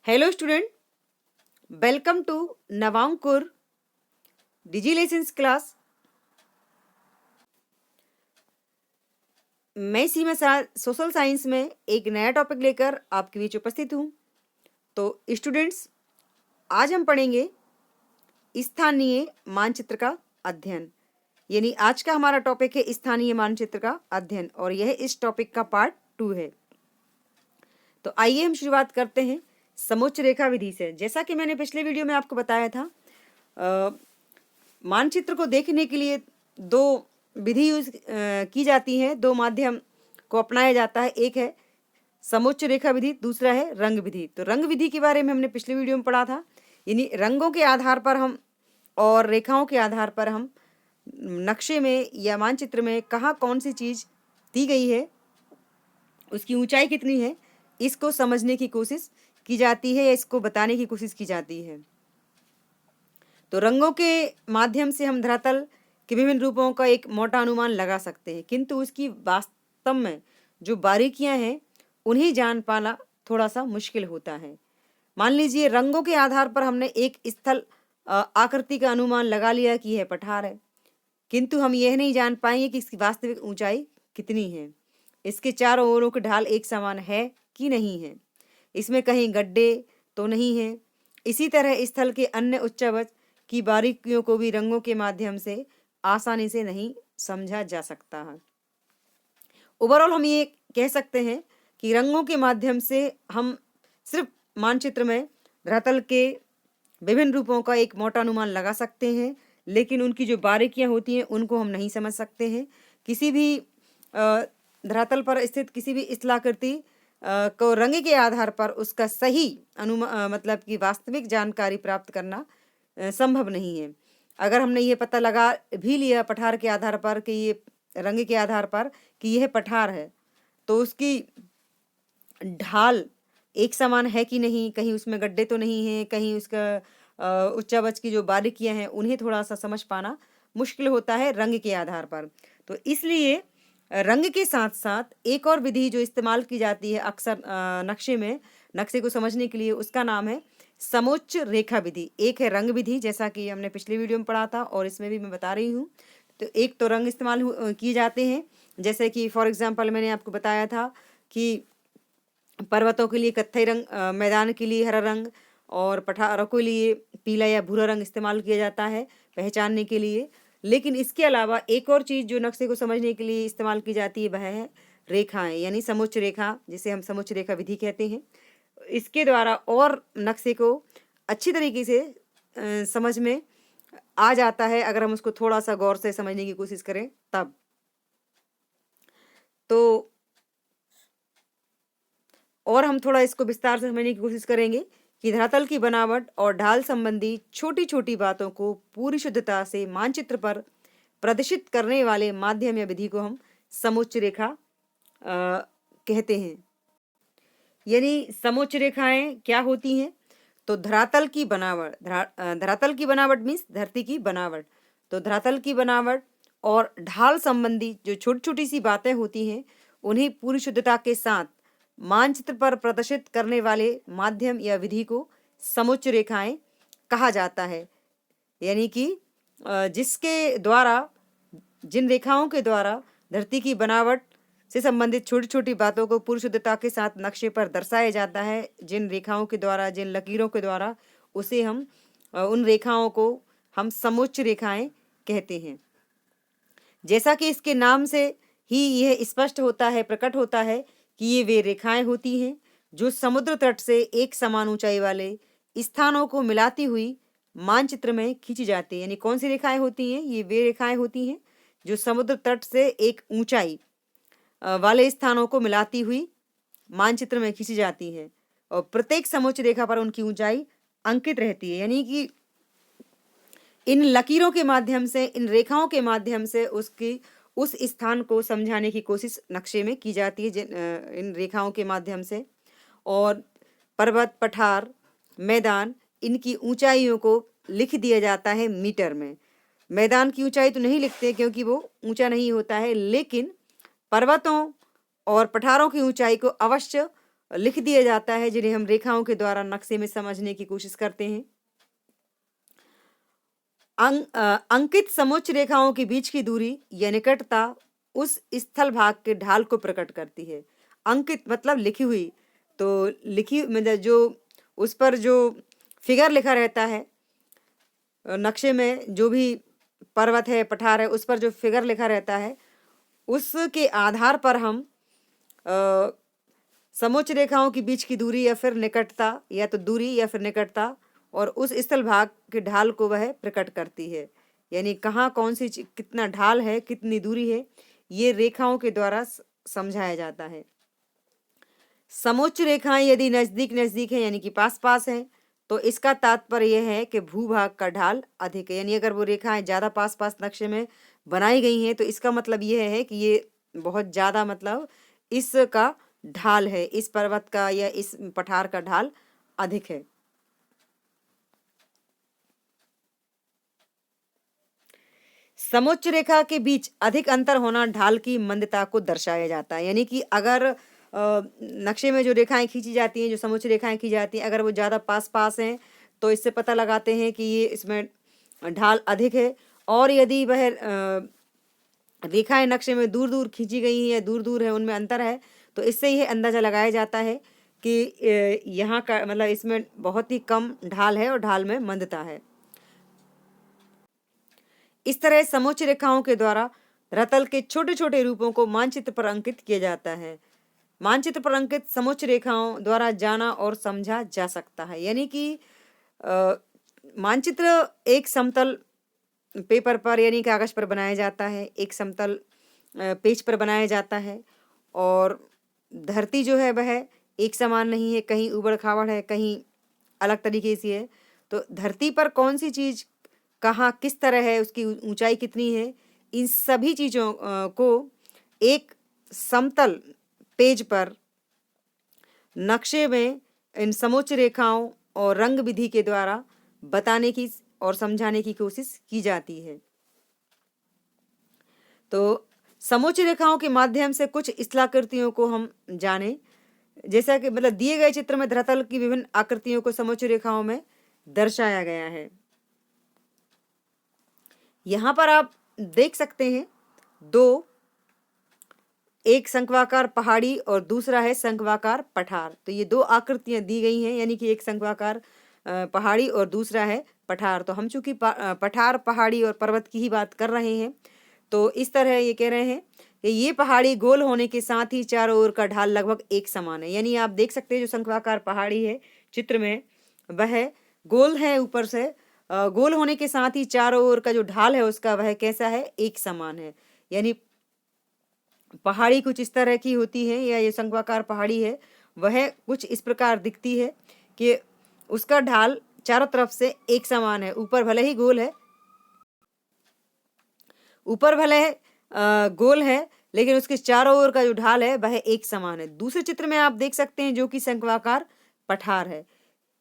Hello student, welcome to Navankur digi lessons class. मैं Seema social science में एक नया टॉपिक लेकर आपके बीच उपस्थित हूँ। तो स्टूडेंट्स, आज हम पढ़ेंगे स्थानीय मानचित्र का अध्ययन। यानी आज का हमारा टॉपिक है स्थानीय मानचित्र का अध्ययन और यह इस टॉपिक का पार्ट 2 है। तो आइए हम शुरुआत करते हैं समोच्च रेखा विधि से। जैसा कि मैंने पिछले वीडियो में आपको बताया था, मानचित्र को देखने के लिए दो विधि यूज की जाती है, दो माध्यम को अपनाया जाता है। एक है समोच्च रेखा विधि, दूसरा है रंग विधि। तो रंग विधि के बारे में हमने पिछले वीडियो में पढ़ा था। यानी रंगों के आधार पर हम और रेखाओं के आधार पर हम नक्शे में या मानचित्र में कहाँ कौन सी चीज़ दी गई है, उसकी ऊंचाई कितनी है, इसको समझने की कोशिश की जाती है या इसको बताने की कोशिश की जाती है। तो रंगों के माध्यम से हम धरातल के विभिन्न रूपों का एक मोटा अनुमान लगा सकते हैं, किंतु उसकी वास्तव में जो बारीकियां हैं उन्हें जान पाना थोड़ा सा मुश्किल होता है। मान लीजिए रंगों के आधार पर हमने एक स्थल आकृति का अनुमान लगा लिया कि यह पठार है, किंतु हम यह नहीं जान पाएंगे कि इसकी वास्तविक ऊंचाई कितनी है, इसके चारों ओरों की ढाल एक समान है कि नहीं है, इसमें कहीं गड्ढे तो नहीं है। इसी तरह स्थल के अन्य उच्चावच की बारीकियों को भी रंगों के माध्यम से आसानी से नहीं समझा जा सकता है। ओवरऑल हम ये कह सकते हैं कि रंगों के माध्यम से हम सिर्फ मानचित्र में धरातल के विभिन्न रूपों का एक मोटा अनुमान लगा सकते हैं, लेकिन उनकी जो बारीकियां होती हैं उनको हम नहीं समझ सकते हैं। किसी भी धरातल पर स्थित किसी भी स्थलाकृति को रंग के आधार पर उसका सही अनुमान मतलब कि वास्तविक जानकारी प्राप्त करना संभव नहीं है। अगर हमने ये पता लगा भी लिया पठार के आधार पर कि ये रंग के आधार पर कि यह पठार है, तो उसकी ढाल एक समान है कि नहीं, कहीं उसमें गड्ढे तो नहीं है, कहीं उसका उच्चावच की जो बारीकियां हैं उन्हें थोड़ा सा समझ पाना मुश्किल होता है रंग के आधार पर। तो इसलिए रंग के साथ साथ एक और विधि जो इस्तेमाल की जाती है अक्सर नक्शे में, नक्शे को समझने के लिए, उसका नाम है समोच्च रेखा विधि। एक है रंग विधि, जैसा कि हमने पिछले वीडियो में पढ़ा था और इसमें भी मैं बता रही हूँ। तो एक तो रंग इस्तेमाल किए जाते हैं, जैसे कि फॉर एग्जांपल मैंने आपको बताया था कि पर्वतों के लिए कत्थई रंग, मैदान के लिए हरा रंग और पठारों के लिए पीला या भूरा रंग इस्तेमाल किया जाता है पहचानने के लिए। लेकिन इसके अलावा एक और चीज़ जो नक्शे को समझने के लिए इस्तेमाल की जाती है वह है रेखाएं, यानी समोच्च रेखा, जिसे हम समोच्च रेखा विधि कहते हैं। इसके द्वारा और नक्शे को अच्छी तरीके से समझ में आ जाता है अगर हम उसको थोड़ा सा गौर से समझने की कोशिश करें तब। तो और हम थोड़ा इसको विस्तार से समझने की कोशिश करेंगे कि धरातल की बनावट और ढाल संबंधी छोटी छोटी बातों को पूरी शुद्धता से मानचित्र पर प्रदर्शित करने वाले माध्यम या विधि को हम समोच्च रेखा कहते हैं। यानी समोच्च रेखाएं क्या होती हैं? तो धरातल की बनावट, धरातल की बनावट मीन्स धरती की बनावट। तो धरातल की बनावट और ढाल संबंधी जो छोटी छोटी सी बातें होती हैं उन्हें पूरी शुद्धता के साथ मानचित्र पर प्रदर्शित करने वाले माध्यम या विधि को समोच्च रेखाएं कहा जाता है। यानी कि जिसके द्वारा, जिन रेखाओं के द्वारा धरती की बनावट से संबंधित छोटी छोटी बातों को पूरी शुद्धता के साथ नक्शे पर दर्शाया जाता है, जिन रेखाओं के द्वारा, जिन लकीरों के द्वारा, उसे हम उन रेखाओं को हम समोच्च रेखाएं कहते हैं। जैसा कि इसके नाम से ही यह स्पष्ट होता है, प्रकट होता है कि ये वे रेखाएं होती हैं जो समुद्र तट से एक समान ऊंचाई वाले स्थानों को मिलाती हुई मानचित्र में खींची जाती है। यानी कौन सी रेखाएं होती हैं? ये वे रेखाएं होती हैं जो समुद्र तट से एक ऊंचाई वाले स्थानों को मिलाती हुई मानचित्र में खींची जाती है और प्रत्येक समोच्च रेखा पर उनकी ऊंचाई अंकित रहती है। यानी कि इन लकीरों के माध्यम से, इन रेखाओं के माध्यम से उसकी उस स्थान को समझाने की कोशिश नक्शे में की जाती है इन रेखाओं के माध्यम से। और पर्वत, पठार, मैदान, इनकी ऊंचाइयों को लिख दिया जाता है मीटर में। मैदान की ऊंचाई तो नहीं लिखते क्योंकि वो ऊंचा नहीं होता है, लेकिन पर्वतों और पठारों की ऊंचाई को अवश्य लिख दिया जाता है, जिन्हें हम रेखाओं के द्वारा नक्शे में समझने की कोशिश करते हैं। अंकित समोच्च रेखाओं के बीच की दूरी या निकटता उस स्थल भाग के ढाल को प्रकट करती है। अंकित मतलब लिखी हुई, तो लिखी मतलब जो उस पर जो फिगर लिखा रहता है, नक्शे में जो भी पर्वत है, पठार है, उस पर जो फिगर लिखा रहता है, उसके आधार पर हम समोच्च रेखाओं के बीच की दूरी या फिर निकटता, या तो दूरी या फिर निकटता, और उस स्थल भाग के ढाल को वह प्रकट करती है। यानी कहाँ कौन सी कितना ढाल है, कितनी दूरी है, ये रेखाओं के द्वारा समझाया जाता है। समोच्च रेखाएं यदि नजदीक नजदीक है यानी कि पास पास है, तो इसका तात्पर्य यह है कि भूभाग का ढाल अधिक है। यानी अगर वो रेखाएं ज़्यादा पास पास नक्शे में बनाई गई हैं, तो इसका मतलब यह है कि ये बहुत ज़्यादा मतलब इसका ढाल है, इस पर्वत का या इस पठार का ढाल अधिक है। समोच्च रेखा के बीच अधिक अंतर होना ढाल की मंदता को दर्शाया जाता है। यानी कि अगर नक्शे में जो रेखाएं खींची जाती हैं, जो समोच्च रेखाएं खींची जाती हैं, अगर वो ज़्यादा पास पास हैं, तो इससे पता लगाते हैं कि ये इसमें ढाल अधिक है। और यदि वह रेखाएं नक्शे में दूर दूर खींची गई हैं या दूर दूर है, उनमें अंतर है, तो इससे यह अंदाज़ा लगाया जाता है कि यहाँ का मतलब इसमें बहुत ही कम ढाल है और ढाल में मंदता है। इस तरह समोच्च रेखाओं के द्वारा रतल के छोटे छोटे रूपों को मानचित्र पर अंकित किया जाता है। मानचित्र पर अंकित समोच्च रेखाओं द्वारा जाना और समझा जा सकता है। यानी कि मानचित्र एक समतल पेपर पर यानी कागज पर बनाया जाता है, एक समतल पेज पर बनाया जाता है, और धरती जो है वह एक समान नहीं है, कहीं उबड़ खाबड़ है, कहीं अलग तरीके से है। तो धरती पर कौन सी चीज़ कहाँ किस तरह है, उसकी ऊंचाई कितनी है, इन सभी चीज़ों को एक समतल पेज पर नक्शे में इन समोच्च रेखाओं और रंग विधि के द्वारा बताने की और समझाने की कोशिश की जाती है। तो समोच्च रेखाओं के माध्यम से कुछ स्थलाकृतियों को हम जाने, जैसा कि मतलब दिए गए चित्र में धरातल की विभिन्न आकृतियों को समोच्च रेखाओं में दर्शाया गया है। यहाँ पर आप देख सकते हैं दो, एक शंक्वाकार पहाड़ी और दूसरा है शंक्वाकार पठार। तो ये दो आकृतियां दी गई हैं, यानी कि एक शंक्वाकार पहाड़ी और दूसरा है पठार। तो हम चूंकि पठार, पहाड़ी और पर्वत की ही बात कर रहे हैं, तो इस तरह ये कह रहे हैं कि ये पहाड़ी गोल होने के साथ ही चारों ओर का ढाल लगभग एक समान है। यानी आप देख सकते हैं जो शंक्वाकार पहाड़ी है चित्र में, वह गोल है, ऊपर से गोल होने के साथ ही चारों ओर का जो ढाल है उसका वह कैसा है, एक समान है। यानी पहाड़ी कुछ इस तरह की होती है, या ये शंक्वाकार पहाड़ी है वह कुछ इस प्रकार दिखती है कि उसका ढाल चारों तरफ से एक समान है। ऊपर भले ही गोल है, ऊपर भले गोल है, लेकिन उसके चारों ओर का जो ढाल है वह एक समान है। दूसरे चित्र में आप देख सकते हैं जो कि शंक्वाकार पठार है,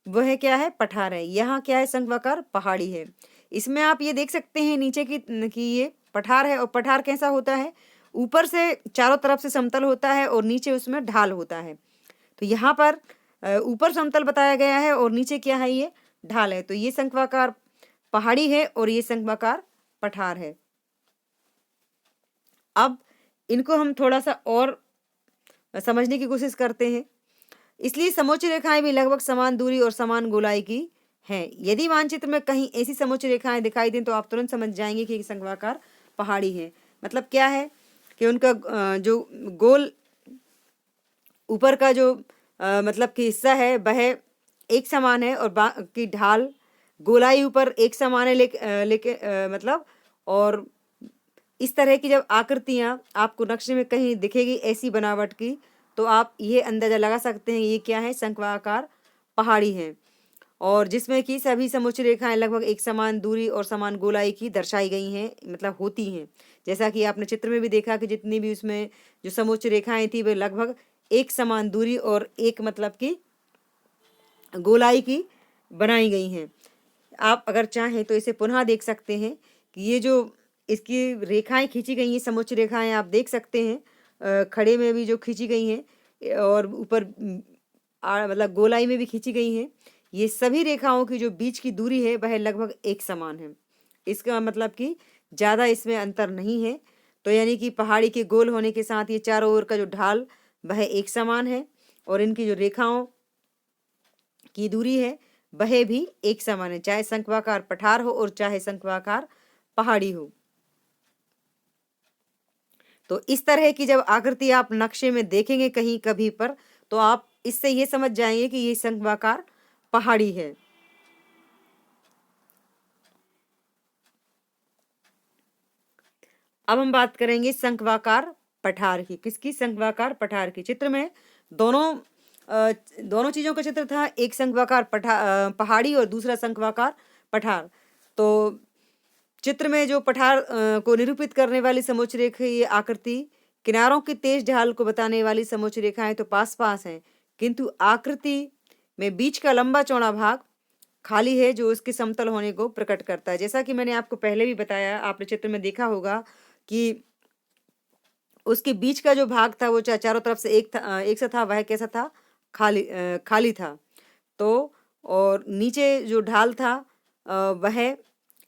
वह क्या है, पठार है। यहाँ क्या है, शंक्वाकार पहाड़ी है। इसमें आप ये देख सकते हैं नीचे कि ये पठार है, और पठार कैसा होता है, ऊपर से चारों तरफ से समतल होता है और नीचे उसमें ढाल होता है। तो यहाँ पर ऊपर समतल बताया गया है और नीचे क्या है, ये ढाल है। तो ये शंक्वाकार पहाड़ी है और ये शंक्वाकार पठार है। अब इनको हम थोड़ा सा और समझने की कोशिश करते हैं। इसलिए समोच्च रेखाएं भी लगभग समान दूरी और समान गोलाई की हैं। यदि मानचित्र में कहीं ऐसी समोच्च रेखाएं दिखाई दें तो आप तुरंत समझ जाएंगे कि शंक्वाकार पहाड़ी है। मतलब क्या है कि उनका जो गोल ऊपर का जो मतलब कि हिस्सा है वह एक समान है, और बाकी ढाल गोलाई ऊपर एक समान है, लेके मतलब, और इस तरह की जब आकृतियां आपको नक्शे में कहीं दिखेगी ऐसी बनावट की, तो आप ये अंदाजा लगा सकते हैं ये क्या है, शंक्वाकार पहाड़ी है, और जिसमें कि सभी समोच्च रेखाएं लगभग एक समान दूरी और समान गोलाई की दर्शाई गई हैं, मतलब होती हैं। जैसा कि आपने चित्र में भी देखा कि जितनी भी उसमें जो समोच्च रेखाएं थी वे लगभग एक समान दूरी और एक मतलब की गोलाई की बनाई गई हैं। आप अगर चाहें तो इसे पुनः देख सकते हैं कि ये जो इसकी रेखाएं खींची गई हैं, समोच्च रेखाएं आप देख सकते हैं, खड़े में भी जो खींची गई हैं और ऊपर मतलब गोलाई में भी खींची गई हैं। ये सभी रेखाओं की जो बीच की दूरी है वह लगभग एक समान है। इसका मतलब कि ज़्यादा इसमें अंतर नहीं है। तो यानी कि पहाड़ी के गोल होने के साथ ये चारों ओर का जो ढाल वह एक समान है और इनकी जो रेखाओं की दूरी है वह भी एक समान है, चाहे शंक्वाकार पठार हो और चाहे शंक्वाकार पहाड़ी हो। तो इस तरह की जब आकृति आप नक्शे में देखेंगे कहीं कभी पर, तो आप इससे ये समझ जाएंगे कि ये शंक्वाकार पहाड़ी है। अब हम बात करेंगे शंक्वाकार पठार की। किसकी? शंक्वाकार पठार की। चित्र में दोनों दोनों चीजों का चित्र था, एक शंक्वाकार पहाड़ी और दूसरा शंक्वाकार पठार। तो चित्र में जो पठार को निरूपित करने वाली समोच्च रेखा, ये आकृति किनारों की तेज ढाल को बताने वाली समोच्च रेखाएं तो पास पास हैं, किंतु आकृति में बीच का लंबा चौड़ा भाग खाली है जो उसके समतल होने को प्रकट करता है। जैसा कि मैंने आपको पहले भी बताया, आपने चित्र में देखा होगा कि उसके बीच का जो भाग था वो चारों तरफ से एक सा था, वह कैसा था? खाली था। तो और नीचे जो ढाल था वह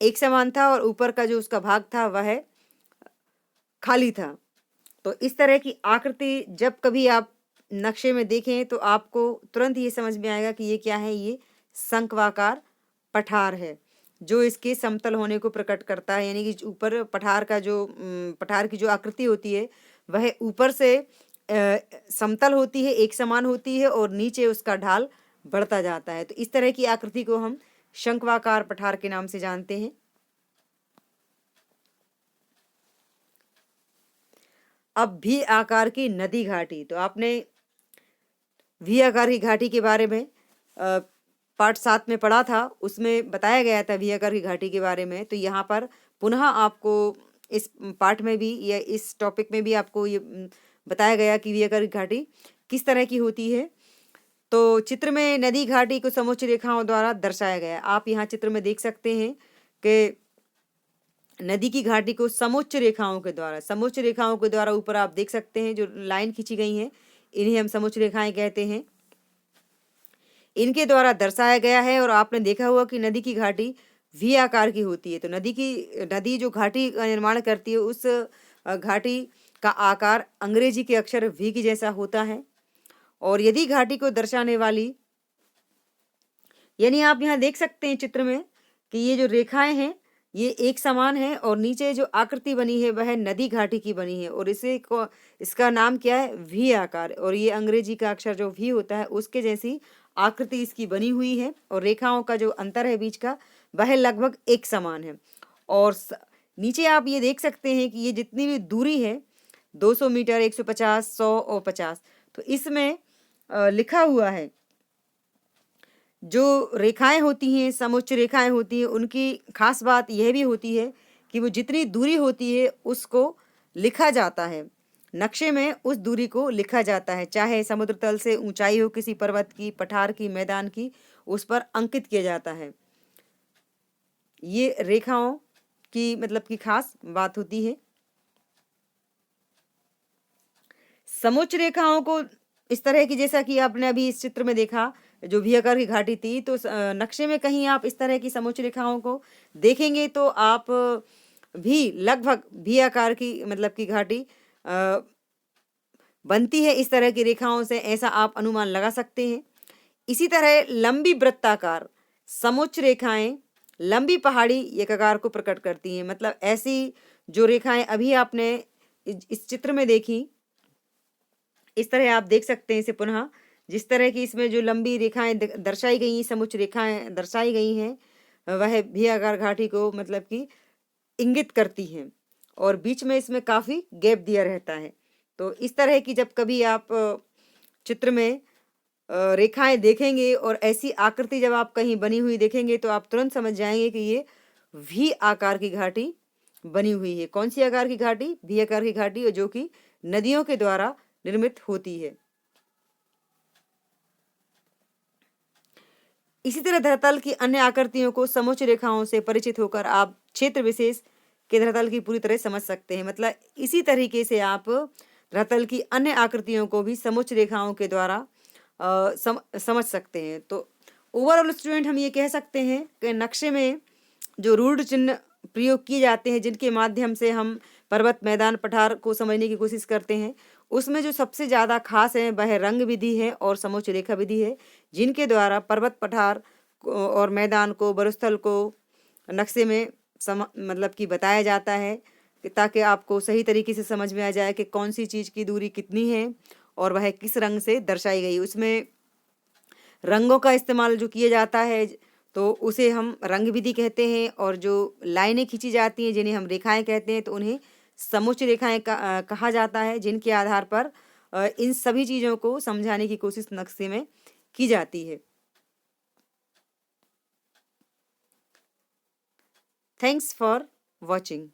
एक समान था और ऊपर का जो उसका भाग था वह खाली था। तो इस तरह की आकृति जब कभी आप नक्शे में देखें तो आपको तुरंत ये समझ में आएगा कि ये क्या है, ये शंक्वाकार पठार है जो इसके समतल होने को प्रकट करता है। यानी कि ऊपर पठार का जो पठार की जो आकृति होती है वह ऊपर से समतल होती है, एक समान होती है और नीचे उसका ढाल बढ़ता जाता है। तो इस तरह की आकृति को हम शंक्वाकार पठार के नाम से जानते हैं। अब भी आकार की नदी घाटी। तो आपने वी आकार की घाटी के बारे में पार्ट 7 में पढ़ा था, उसमें बताया गया था वी आकार की घाटी के बारे में। तो यहाँ पर पुनः आपको इस पार्ट में भी या इस टॉपिक में भी आपको ये बताया गया कि वी आकार की घाटी किस तरह की होती है। तो चित्र में नदी घाटी को समोच्च रेखाओं द्वारा दर्शाया गया है। आप यहाँ चित्र में देख सकते हैं कि नदी की घाटी को समोच्च रेखाओं के द्वारा ऊपर आप देख सकते हैं जो लाइन खींची गई है, इन्हें हम समोच्च रेखाएं कहते हैं। इनके द्वारा दर्शाया गया है और आपने देखा हुआ कि नदी की घाटी वी आकार की होती है। तो नदी जो घाटी का निर्माण करती है उस घाटी का आकार अंग्रेजी के अक्षर वी की जैसा होता है। और यदि घाटी को दर्शाने वाली, यानी आप यहाँ देख सकते हैं चित्र में कि ये जो रेखाएं हैं ये एक समान है और नीचे जो आकृति बनी है वह नदी घाटी की बनी है और इसका नाम क्या है? वी आकार। और ये अंग्रेजी का अक्षर जो वी होता है उसके जैसी आकृति इसकी बनी हुई है और रेखाओं का जो अंतर है बीच का वह लगभग एक समान है। और नीचे आप ये देख सकते हैं कि ये जितनी भी दूरी है 200 मीटर, 150, 100 और 50, तो इसमें लिखा हुआ है जो रेखाएं होती हैं, समोच्च रेखाएं होती हैं, उनकी खास बात यह भी होती है कि वो जितनी दूरी होती है उसको लिखा जाता है नक्शे में, उस दूरी को लिखा जाता है, चाहे समुद्र तल से ऊंचाई हो किसी पर्वत की, पठार की, मैदान की, उस पर अंकित किया जाता है। ये रेखाओं की मतलब की खास बात होती है। समोच्च रेखाओं को इस तरह की, जैसा कि आपने अभी इस चित्र में देखा जो वी आकार की घाटी थी, तो नक्शे में कहीं आप इस तरह की समोच्च रेखाओं को देखेंगे तो आप भी लगभग वी आकार की मतलब की घाटी बनती है इस तरह की रेखाओं से, ऐसा आप अनुमान लगा सकते हैं। इसी तरह लंबी वृत्ताकार समोच्च रेखाएं लंबी पहाड़ी एक आकार को प्रकट करती हैं। मतलब ऐसी जो रेखाएं अभी आपने इस चित्र में देखी, इस तरह आप देख सकते हैं इसे पुनः, जिस तरह की इसमें जो लंबी रेखाएं दर्शाई गई, समोच्च रेखाएं दर्शाई गई हैं, वह वी आकार घाटी को मतलब कि इंगित करती हैं और बीच में इसमें काफ़ी गैप दिया रहता है। तो इस तरह की जब कभी आप चित्र में रेखाएं देखेंगे और ऐसी आकृति जब आप कहीं बनी हुई देखेंगे तो आप तुरंत समझ जाएंगे कि ये वी आकार की घाटी बनी हुई है। कौन सी आकार की घाटी? वी आकार की घाटी, जो कि नदियों के द्वारा निर्मित होती है। इसी तरह धरातल की अन्य आकृतियों को समोच्च रेखाओं से परिचित होकर आप क्षेत्र विशेष के धरातल की पूरी तरह समझ सकते हैं। मतलब इसी तरीके से आप धरातल की अन्य आकृतियों को भी समोच्च रेखाओं के द्वारा समझ सकते हैं। तो ओवरऑल स्टूडेंट हम ये कह सकते हैं कि नक्शे में जो रूढ़ चिन्ह प्रयोग किए जाते हैं, जिनके माध्यम से हम पर्वत, मैदान, पठार को समझने की कोशिश करते हैं, उसमें जो सबसे ज़्यादा खास है वह रंग विधि है और समोच्च रेखा विधि है, जिनके द्वारा पर्वत, पठार और मैदान को, मरुस्थल को नक्शे में मतलब कि बताया जाता है, ताकि आपको सही तरीके से समझ में आ जाए कि कौन सी चीज़ की दूरी कितनी है और वह किस रंग से दर्शाई गई। उसमें रंगों का इस्तेमाल जो किया जाता है तो उसे हम रंग विधि कहते हैं, और जो लाइनें खींची जाती हैं जिन्हें हम रेखाएं कहते हैं तो उन्हें समोच्च रेखाएं कहा जाता है, जिनके आधार पर इन सभी चीज़ों को समझाने की कोशिश नक्शे में की जाती है। Thanks for watching.